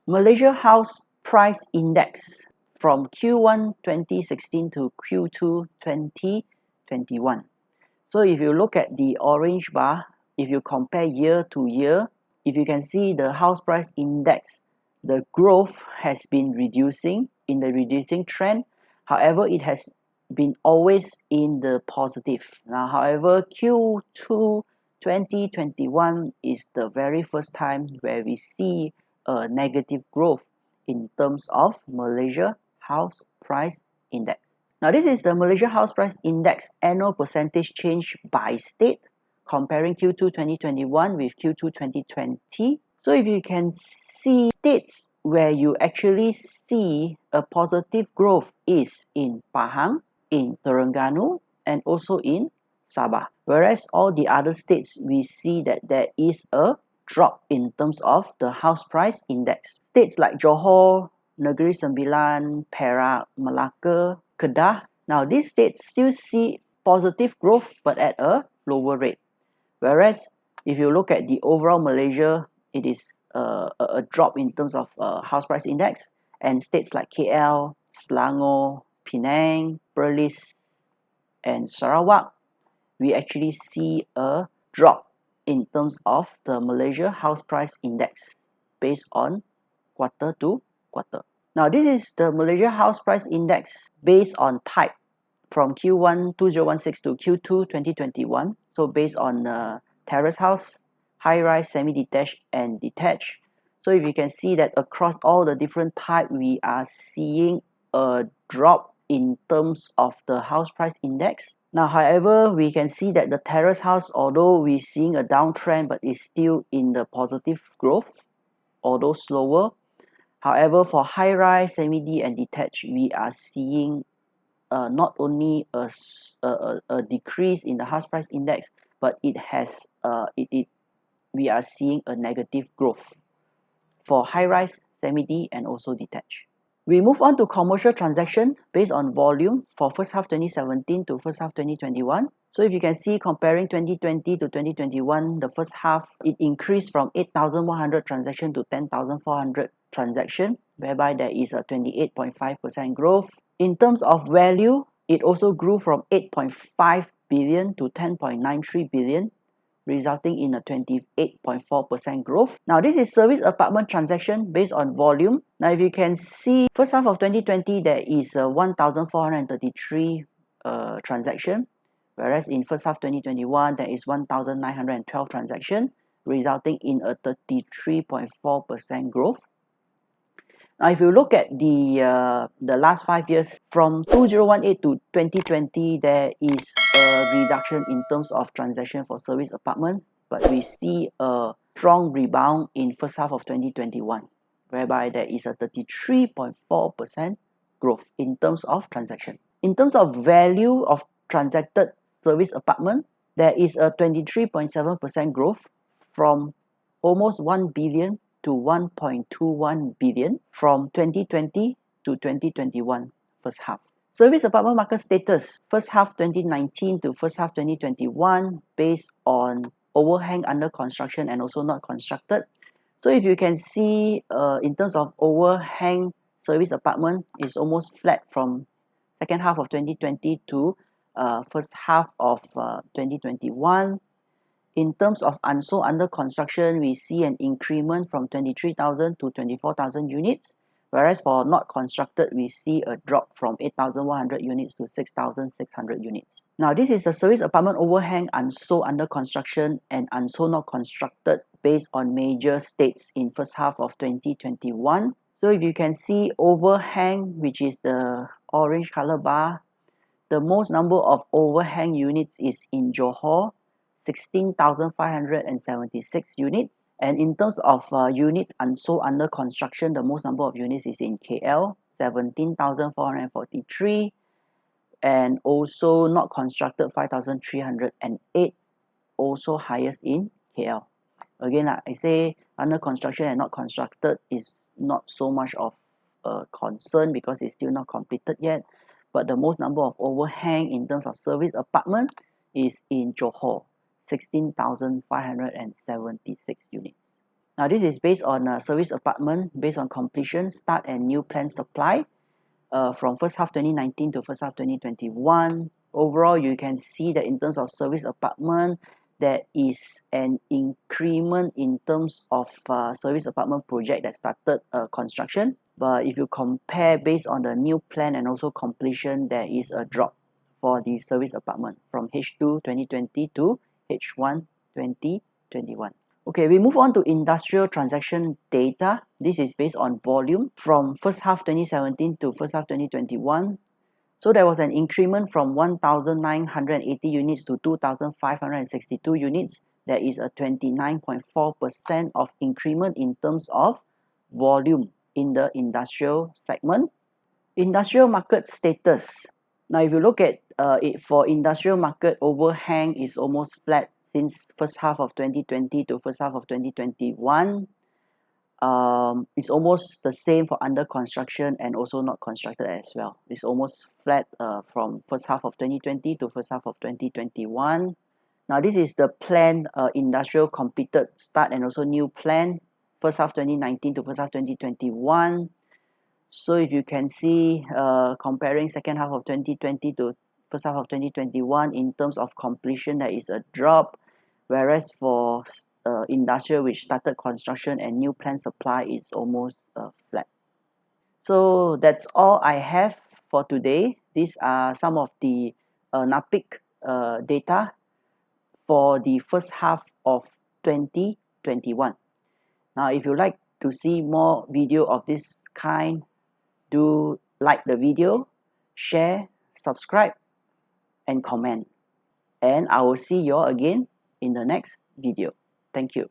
Malaysia House Price Index from Q1 2016 to Q2 2021. So if you look at the orange bar, if you compare year to year, if you can see the house price index, the growth has been reducing in the reducing trend. However, it has been always in the positive. Now, however, Q2 2021 is the very first time where we see a negative growth in terms of Malaysia House Price Index. Now, this is the Malaysia House Price Index annual percentage change by state, comparing Q2 2021 with Q2 2020. So if you can see states where you actually see a positive growth is in Pahang, in Terengganu, and also in Sabah. Whereas all the other states, we see that there is a drop in terms of the house price index. States like Johor, Negeri Sembilan, Perak, Malacca, Kedah. Now, these states still see positive growth but at a lower rate. Whereas, if you look at the overall Malaysia, it is a drop in terms of house price index, and states like KL, Selangor, Penang, Perlis, and Sarawak, we actually see a drop in terms of the Malaysia house price index based on quarter to quarter. Now, this is the Malaysia house price index based on type from Q1 2016 to Q2 2021. So based on terrace house, high-rise, semi-detached, and detached. So if you can see that across all the different type, we are seeing a drop in terms of the house price index. Now, however, we can see that the terrace house, although we're seeing a downtrend, but is still in the positive growth, although slower. However, for high-rise, semi-D, and detached, we are seeing not only a decrease in the house price index, but it has we are seeing a negative growth for high-rise, semi-D, and also detached. We move on to commercial transaction based on volume for first half 2017 to first half 2021. So if you can see, comparing 2020 to 2021, the first half, it increased from 8,100 transaction to 10,400 transaction, whereby there is a 28.5% growth. In terms of value, it also grew from 8.5 billion to 10.93 billion, resulting in a 28.4% growth. Now, this is service apartment transaction based on volume. Now, if you can see, first half of 2020, there is a 1,433 transaction, whereas in first half 2021, there is 1,912 transaction, resulting in a 33.4% growth. Now, if you look at the last 5 years, from 2018 to 2020, there is a reduction in terms of transaction for service apartment, but we see a strong rebound in first half of 2021, whereby there is a 33.4% growth in terms of transaction. In terms of value of transacted service apartment, there is a 23.7% growth from almost 1 billion to 1.21 billion from 2020 to 2021 first half. Service apartment market status, first half 2019 to first half 2021, based on overhang, under construction, and also not constructed. So if you can see, in terms of overhang service apartment, is almost flat from second half of 2020 to first half of 2021. In terms of unsold under construction, we see an increment from 23,000 to 24,000 units, whereas for not constructed, we see a drop from 8,100 units to 6,600 units. Now, this is the service apartment overhang, unsold under construction, and unsold not constructed based on major states in first half of 2021. So if you can see overhang, which is the orange color bar, the most number of overhang units is in Johor, 16,576 units. And in terms of units unsold under construction, the most number of units is in KL, 17,443. And also not constructed, 5,308, also highest in KL. Again, like I say, under construction and not constructed is not so much of a concern because it's still not completed yet. But the most number of overhang in terms of service apartment is in Johor, 16,576 units. Now this is based on service apartment, based on completion, start and new plan supply from first half 2019 to first half 2021. Overall, you can see that in terms of service apartment, there is an increment in terms of service apartment project that started construction. But if you compare based on the new plan and also completion, there is a drop for the service apartment from H2 2020 to H1 2021. Okay, we move on to industrial transaction data. This is based on volume from first half 2017 to first half 2021. So there was an increment from 1,980 units to 2,562 units. There is a 29.4% of increment in terms of volume in the industrial segment. Industrial market status. Now, if you look at it for industrial market, overhang is almost flat since first half of 2020 to first half of 2021. It's almost the same for under construction and also not constructed as well. It's almost flat from first half of 2020 to first half of 2021. Now this is the plan industrial completed start and also new plan first half 2019 to first half 2021. So if you can see comparing second half of 2020 to first half of 2021 in terms of completion, there is a drop, whereas for industrial which started construction and new plan supply is almost flat. So that's all I have for today. These are some of the Napic data for the first half of 2021. Now if you like to see more video of this kind, do like the video, share, subscribe and comment, and I will see you all again in the next video. Thank you.